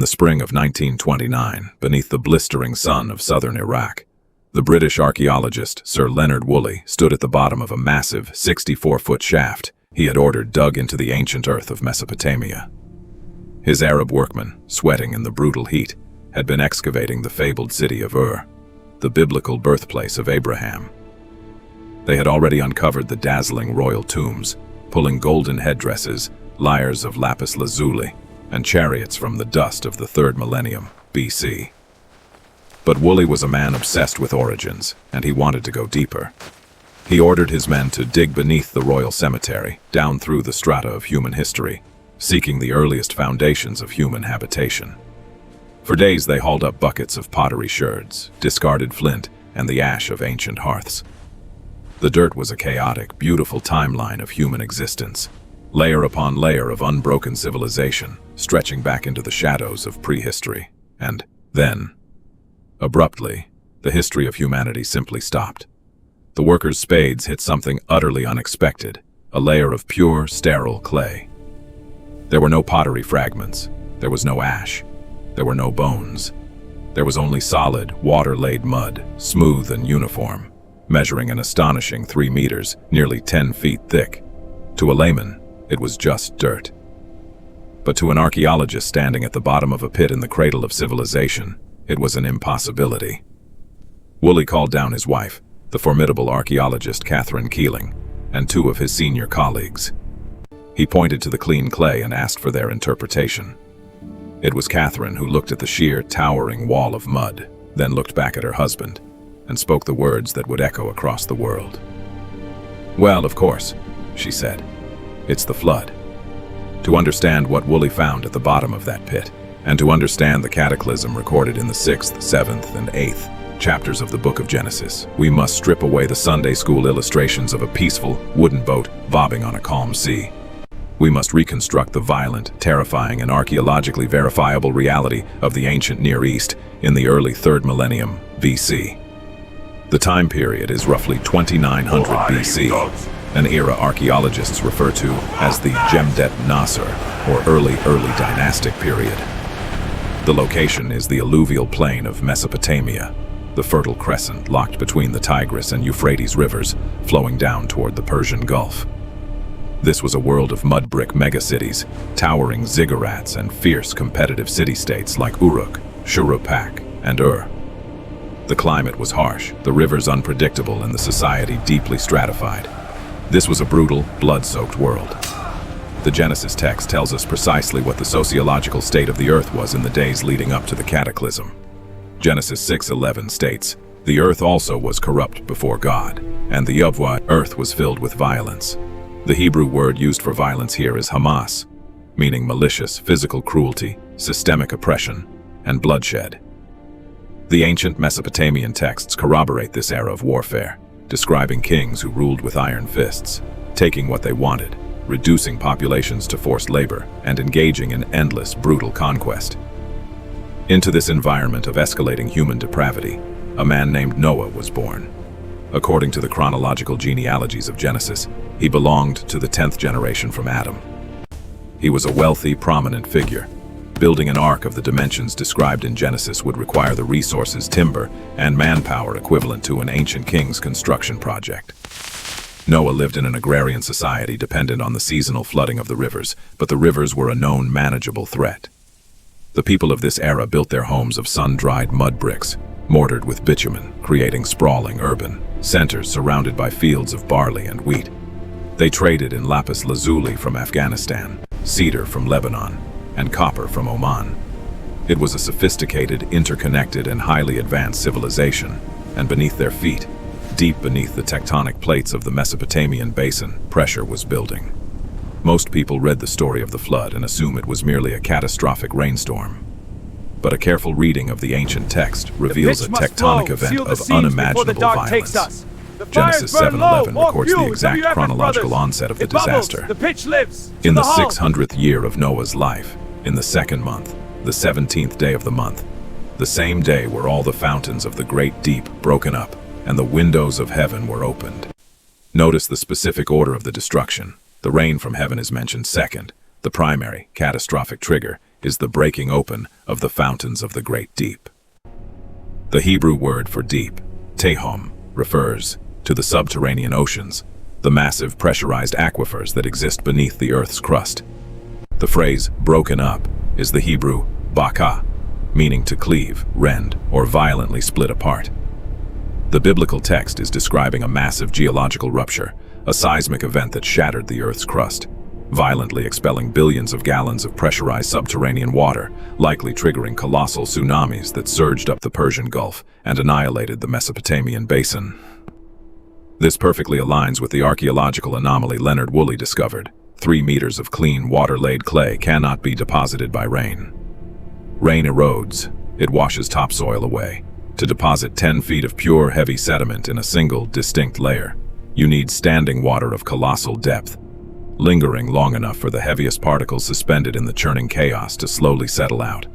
the spring of 1929, beneath the blistering sun of southern Iraq, the British archaeologist Sir Leonard Woolley stood at the bottom of a massive 64-foot shaft he had ordered dug into the ancient earth of Mesopotamia. His Arab workmen, sweating in the brutal heat, had been excavating the fabled city of Ur, the biblical birthplace of Abraham. They had already uncovered the dazzling royal tombs, pulling golden headdresses, lyres of lapis lazuli, and chariots from the dust of the 3rd millennium BC. But Woolley was a man obsessed with origins, and he wanted to go deeper. He ordered his men to dig beneath the royal cemetery, down through the strata of human history, seeking the earliest foundations of human habitation. For days they hauled up buckets of pottery sherds, discarded flint, and the ash of ancient hearths. The dirt was a chaotic, beautiful timeline of human existence, layer upon layer of unbroken civilization, stretching back into the shadows of prehistory. And then, abruptly, the history of humanity simply stopped. The workers' spades hit something utterly unexpected, a layer of pure, sterile clay. There were no pottery fragments, there was no ash, there were no bones. There was only solid, water-laid mud, smooth and uniform, measuring an astonishing 3 meters, nearly 10 feet thick. To a layman, it was just dirt. But to an archaeologist standing at the bottom of a pit in the cradle of civilization, it was an impossibility. Woolley called down his wife, the formidable archaeologist Catherine Keeling, and 2 of his senior colleagues. He pointed to the clean clay and asked for their interpretation. It was Catherine who looked at the sheer, towering wall of mud, then looked back at her husband, and spoke the words that would echo across the world. "Well, of course," she said, "it's the flood." To understand what Woolley found at the bottom of that pit, and to understand the cataclysm recorded in the 6th, 7th, and 8th chapters of the Book of Genesis, we must strip away the Sunday school illustrations of a peaceful, wooden boat bobbing on a calm sea. We must reconstruct the violent, terrifying, and archaeologically verifiable reality of the ancient Near East in the early 3rd millennium BC. The time period is roughly 2900 BC, an era archaeologists refer to as the Jemdet Nasr, or early dynastic period. The location is the alluvial plain of Mesopotamia, the Fertile Crescent locked between the Tigris and Euphrates rivers, flowing down toward the Persian Gulf. This was a world of mud brick megacities, towering ziggurats, and fierce competitive city-states like Uruk, Shuruppak, and Ur. The climate was harsh, the rivers unpredictable, and the society deeply stratified. This was a brutal, blood-soaked world. The Genesis text tells us precisely what the sociological state of the earth was in the days leading up to the cataclysm. Genesis 6:11 states, "The earth also was corrupt before God, and the earth was filled with violence." The Hebrew word used for violence here is Hamas, meaning malicious, physical cruelty, systemic oppression, and bloodshed. The ancient Mesopotamian texts corroborate this era of warfare, describing kings who ruled with iron fists, taking what they wanted, reducing populations to forced labor, and engaging in endless, brutal conquest. Into this environment of escalating human depravity, a man named Noah was born. According to the chronological genealogies of Genesis, he belonged to the 10th generation from Adam. He was a wealthy, prominent figure. Building an ark of the dimensions described in Genesis would require the resources, timber, and manpower equivalent to an ancient king's construction project. Noah lived in an agrarian society dependent on the seasonal flooding of the rivers, but the rivers were a known, manageable threat. The people of this era built their homes of sun-dried mud bricks, mortared with bitumen, creating sprawling urban centers surrounded by fields of barley and wheat. They traded in lapis lazuli from Afghanistan, cedar from Lebanon, and copper from Oman. It was a sophisticated, interconnected, and highly advanced civilization, and beneath their feet, deep beneath the tectonic plates of the Mesopotamian basin, pressure was building. Most people read the story of the flood and assume it was merely a catastrophic rainstorm. But a careful reading of the ancient text reveals a tectonic event of unimaginable violence. Genesis 7:11 records the exact chronological onset of the disaster. In the 600th year of Noah's life, in the 2nd month, the 17th day of the month, the same day were all the fountains of the great deep broken up, and the windows of heaven were opened. Notice the specific order of the destruction. The rain from heaven is mentioned second. The primary, catastrophic trigger is the breaking open of the fountains of the great deep. The Hebrew word for deep, tehom, refers to the subterranean oceans, the massive pressurized aquifers that exist beneath the Earth's crust. The phrase broken up is the Hebrew baka, meaning to cleave, rend, or violently split apart. The biblical text is describing a massive geological rupture, a seismic event that shattered the Earth's crust, violently expelling billions of gallons of pressurized subterranean water, likely triggering colossal tsunamis that surged up the Persian Gulf and annihilated the Mesopotamian basin. This perfectly aligns with the archaeological anomaly Leonard Woolley discovered. 3 meters of clean, water-laid clay cannot be deposited by rain. Rain erodes, it washes topsoil away. To deposit 10 feet of pure, heavy sediment in a single, distinct layer, you need standing water of colossal depth, lingering long enough for the heaviest particles suspended in the churning chaos to slowly settle out.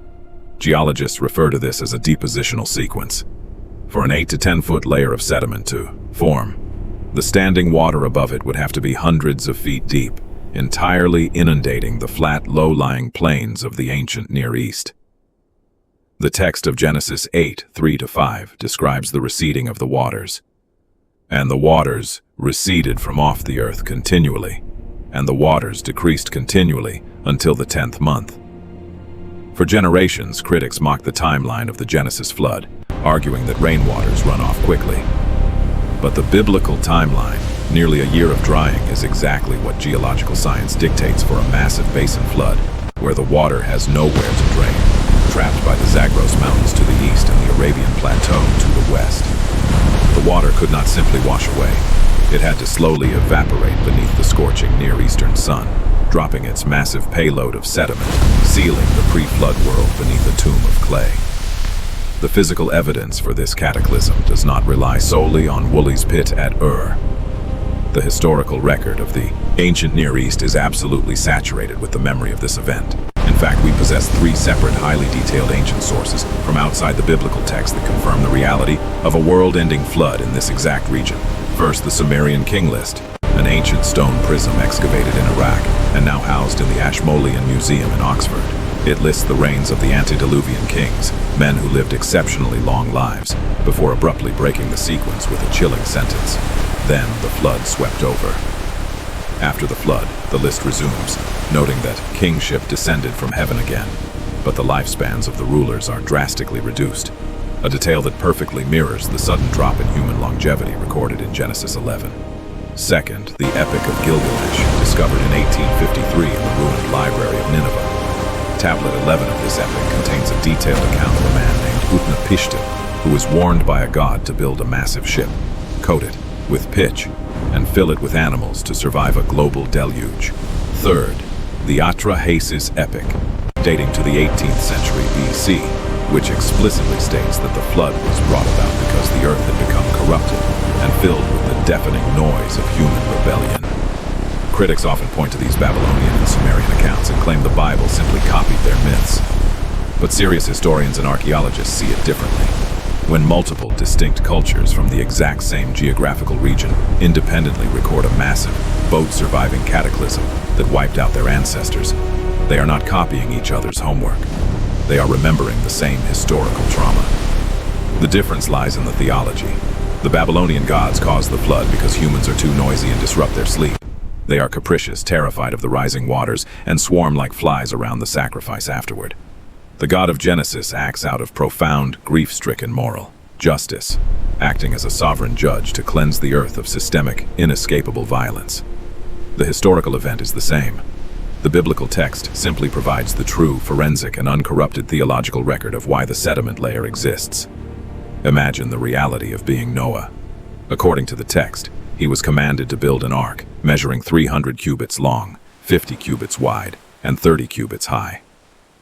Geologists refer to this as a depositional sequence. For an 8 to 10 foot layer of sediment to form, the standing water above it would have to be hundreds of feet deep, entirely inundating the flat, low-lying plains of the ancient Near East. The text of Genesis 8:3-5 describes the receding of the waters. And the waters receded from off the earth continually, and the waters decreased continually until the 10th month. For generations, critics mocked the timeline of the Genesis flood, arguing that rainwaters run off quickly. But the biblical timeline, nearly a year of drying, is exactly what geological science dictates for a massive basin flood, where the water has nowhere to drain, trapped by the Zagros Mountains to the east and the Arabian Plateau to the west. The water could not simply wash away. It had to slowly evaporate beneath the scorching Near Eastern sun, dropping its massive payload of sediment, sealing the pre-flood world beneath a tomb of clay. The physical evidence for this cataclysm does not rely solely on Woolley's pit at Ur. The historical record of the ancient Near East is absolutely saturated with the memory of this event. In fact, we possess 3 separate, highly detailed ancient sources from outside the biblical text that confirm the reality of a world-ending flood in this exact region. First, the Sumerian King List, an ancient stone prism excavated in Iraq and now housed in the Ashmolean Museum in Oxford. It lists the reigns of the antediluvian kings, men who lived exceptionally long lives, before abruptly breaking the sequence with a chilling sentence. Then the flood swept over. After the flood, the list resumes, noting that kingship descended from heaven again, but the lifespans of the rulers are drastically reduced, a detail that perfectly mirrors the sudden drop in human longevity recorded in Genesis 11. Second, the Epic of Gilgamesh, discovered in 1853 in the ruined library of Nineveh. Tablet 11 of this epic contains a detailed account of a man named Utnapishtim, who was warned by a god to build a massive ship, coat it with pitch, and fill it with animals to survive a global deluge. Third, the Atrahasis epic, dating to the 18th century BC, which explicitly states that the flood was brought about because the earth had become corrupted and filled with the deafening noise of human rebellion. Critics often point to these Babylonian and Sumerian accounts and claim the Bible simply copied their myths. But serious historians and archaeologists see it differently. When multiple distinct cultures from the exact same geographical region independently record a massive, boat-surviving cataclysm that wiped out their ancestors, they are not copying each other's homework. They are remembering the same historical trauma. The difference lies in the theology. The Babylonian gods caused the flood because humans are too noisy and disrupt their sleep. They are capricious, terrified of the rising waters, and swarm like flies around the sacrifice afterward. The God of Genesis acts out of profound, grief-stricken moral justice, acting as a sovereign judge to cleanse the earth of systemic, inescapable violence. The historical event is the same. The biblical text simply provides the true, forensic, and uncorrupted theological record of why the sediment layer exists. Imagine the reality of being Noah. According to the text, he was commanded to build an ark measuring 300 cubits long, 50 cubits wide, and 30 cubits high.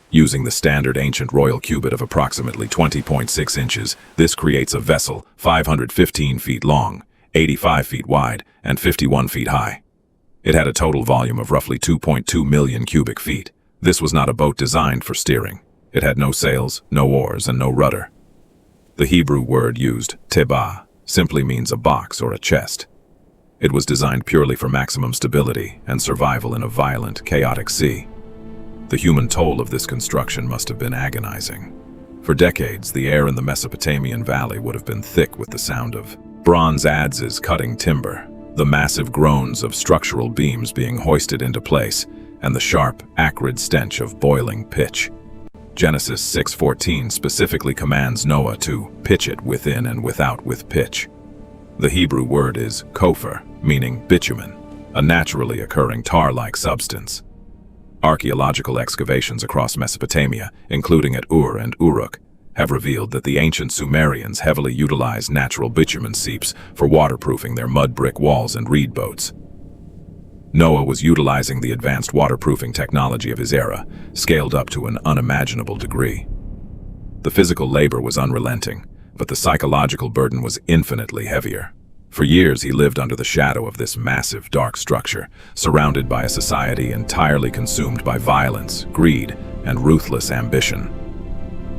Using the standard ancient royal cubit of approximately 20.6 inches, this creates a vessel 515 feet long, 85 feet wide, and 51 feet high. It had a total volume of roughly 2.2 million cubic feet. This was not a boat designed for steering. It had no sails, no oars, and no rudder. The Hebrew word used, tebah, simply means a box or a chest. It was designed purely for maximum stability and survival in a violent, chaotic sea. The human toll of this construction must have been agonizing. For decades, the air in the Mesopotamian valley would have been thick with the sound of bronze adzes cutting timber, the massive groans of structural beams being hoisted into place, and the sharp, acrid stench of boiling pitch. Genesis 6:14 specifically commands Noah to pitch it within and without with pitch. The Hebrew word is kopher, meaning bitumen, a naturally occurring tar-like substance. Archaeological excavations across Mesopotamia, including at Ur and Uruk, have revealed that the ancient Sumerians heavily utilized natural bitumen seeps for waterproofing their mud brick walls and reed boats. Noah was utilizing the advanced waterproofing technology of his era, scaled up to an unimaginable degree. The physical labor was unrelenting, but the psychological burden was infinitely heavier. For years, he lived under the shadow of this massive, dark structure, surrounded by a society entirely consumed by violence, greed, and ruthless ambition.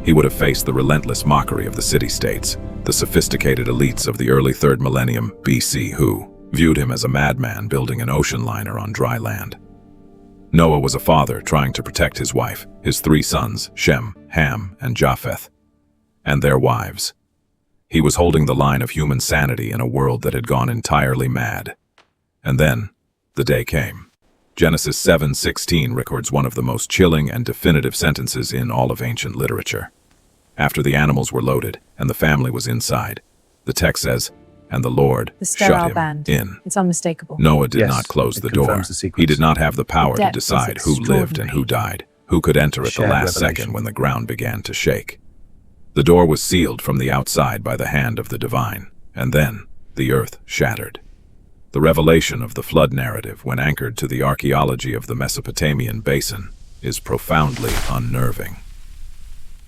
He would have faced the relentless mockery of the city-states, the sophisticated elites of the early 3rd millennium BC who viewed him as a madman building an ocean liner on dry land. Noah was a father trying to protect his wife, his 3 sons, Shem, Ham, and Japheth, and their wives. He was holding the line of human sanity in a world that had gone entirely mad. And then, the day came. Genesis 7:16 records one of the most chilling and definitive sentences in all of ancient literature. After the animals were loaded and the family was inside, the text says, "And the Lord shut him in." It's unmistakable. Noah did not close the door. He did not have the power to decide who lived and who died, who could enter at the last second when the ground began to shake. The door was sealed from the outside by the hand of the divine, and then the earth shattered. The revelation of the flood narrative, when anchored to the archaeology of the Mesopotamian basin, is profoundly unnerving.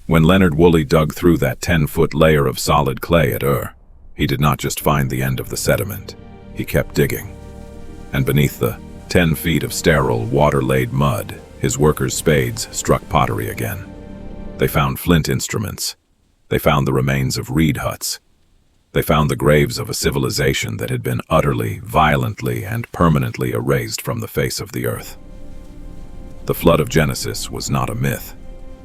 When Leonard Woolley dug through that 10-foot layer of solid clay at Ur, he did not just find the end of the sediment, he kept digging. And beneath the 10 feet of sterile, water-laid mud, his workers' spades struck pottery again. They found flint instruments. They found the remains of reed huts. They found the graves of a civilization that had been utterly, violently, and permanently erased from the face of the earth. The flood of Genesis was not a myth.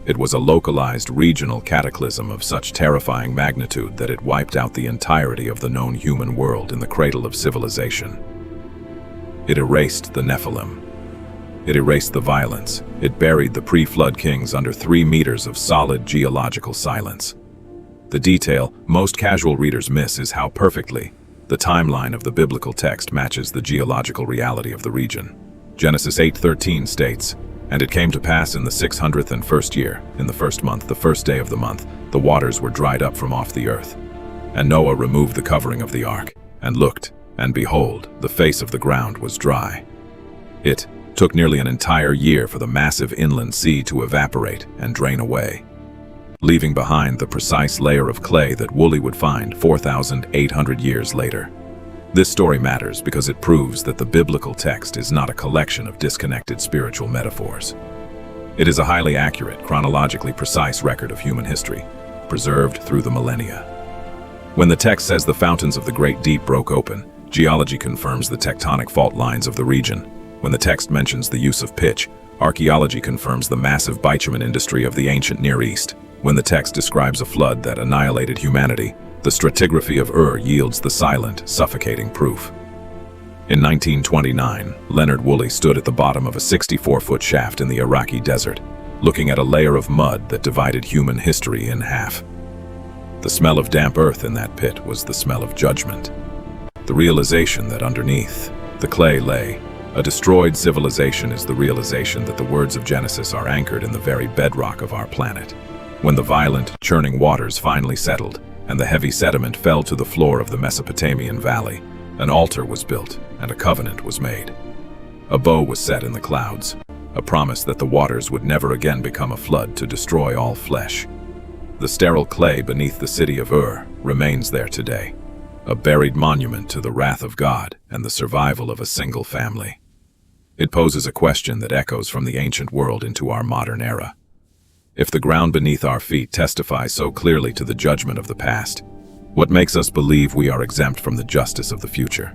It was a localized regional cataclysm of such terrifying magnitude that it wiped out the entirety of the known human world in the cradle of civilization. It erased the Nephilim. It erased the violence. It buried the pre-flood kings under 3 meters of solid geological silence. The detail most casual readers miss is how perfectly the timeline of the biblical text matches the geological reality of the region. Genesis 8:13 states, "And it came to pass in the 601st year, in the 1st month, the 1st day of the month, the waters were dried up from off the earth. And Noah removed the covering of the ark, and looked, and behold, the face of the ground was dry." It took nearly an entire year for the massive inland sea to evaporate and drain away, leaving behind the precise layer of clay that Woolley would find 4,800 years later. This story matters because it proves that the biblical text is not a collection of disconnected spiritual metaphors. It is a highly accurate, chronologically precise record of human history, preserved through the millennia. When the text says the fountains of the great deep broke open, geology confirms the tectonic fault lines of the region. When the text mentions the use of pitch, archaeology confirms the massive bitumen industry of the ancient Near East. When the text describes a flood that annihilated humanity, the stratigraphy of Ur yields the silent, suffocating proof. In 1929, Leonard Woolley stood at the bottom of a 64-foot shaft in the Iraqi desert, looking at a layer of mud that divided human history in half. The smell of damp earth in that pit was the smell of judgment. The realization that underneath the clay lay a destroyed civilization is the realization that the words of Genesis are anchored in the very bedrock of our planet. When the violent, churning waters finally settled, and the heavy sediment fell to the floor of the Mesopotamian valley, an altar was built and a covenant was made. A bow was set in the clouds, a promise that the waters would never again become a flood to destroy all flesh. The sterile clay beneath the city of Ur remains there today, a buried monument to the wrath of God and the survival of a single family. It poses a question that echoes from the ancient world into our modern era. If the ground beneath our feet testifies so clearly to the judgment of the past, what makes us believe we are exempt from the justice of the future?